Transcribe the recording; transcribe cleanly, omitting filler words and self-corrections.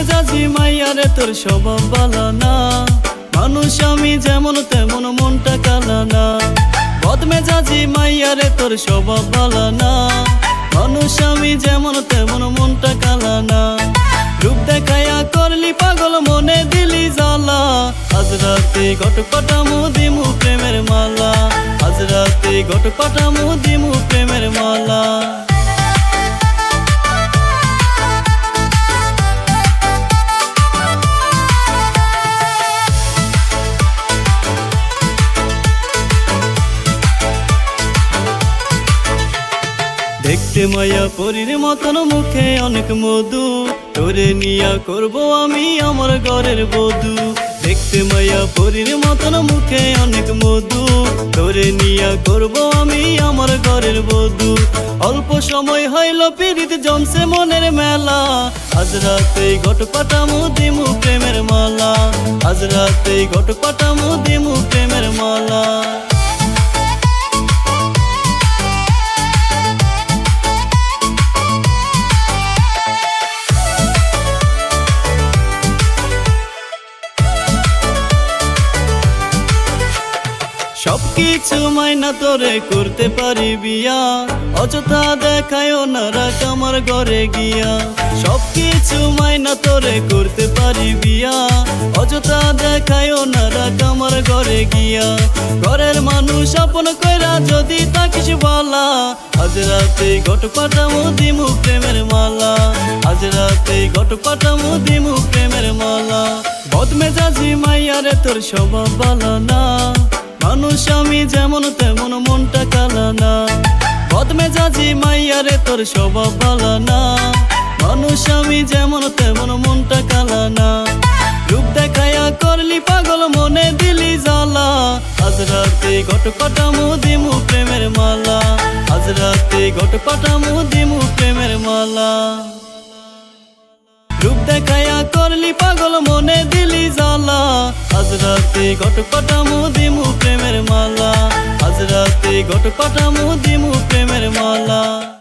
মেজাজি মাইয়ারে তোর স্বভাব ভালো না, মানুষ আমি যেমন তেমন মনটা কালা না। বদমেজাজি মাইয়ারে তোর স্বভাব ভালো না, মানুষ আমি যেমন তেমন মনটা কালা না। রূপ দেখায়া করলি পাগল মনে দিলি জ্বালা, আজ রাতে ঘট পাঠামু দিমু প্রেমের মালা, আজ রাতে ঘট পাঠামু দিমু প্রেমের মালা। দেখতে মায়া পরীর মতন মুখে অনেক মধু, তোরে নিয়া করবো আমি আমার ঘরের বধূ। দেখতে মায়া পরীর মতন মুখে অনেক মধু, তোরে নিয়া করবো আমি আমার ঘরের বধূ। অল্প সময় হইল পীড়িত জমছে মনের মেলা, আজ রাতে ঘট পাঠামু দিমু প্রেমের মালা, আজ রাতে ঘট পাঠামু দিমু প্রেমের মালা। সবকিছু মাইনা তোরে করতে পারি বিয়া, অযথা দেখায়ও না রাখ আমার ঘরে গিয়া। সবকিছু মাইনা তোরে করতে পারি বিয়া, অযথা দেখায়ও না রাখ আমার ঘরে গিয়া। ঘরের মানুষ আপন কইরা যদি থাকিস বালা, আজ রাতে ঘট পাঠামু দিমু প্রেমের মালা, আজ রাতে ঘট পাঠামু দিমু প্রেমের মালা। বদমেজাজি মাইয়ারে তোর স্বভাব ভালো না, মানুষ আমি যেমন তেমন মনটা কালা না। বদমেজাজি মাইয়ারে তোর স্বভাব ভালো না, মানুষ আমি যেমন তেমন মনটা কালা না। রূপ দেখায়া করলি পাগল মনে দিলি জ্বালা, আজ রাতে ঘট পাঠামু দিমু প্রেমের মালা, আজ রাতে ঘট পাঠামু দিমু প্রেমের মালা। রূপ দেখায়া করলি পাগল মনে দিলি জ্বালা, আজ রাতে ঘট পাঠামু দিমু প্রেমের মালা, আজ রাতে ঘট পাঠামু দিমু প্রেমের মালা।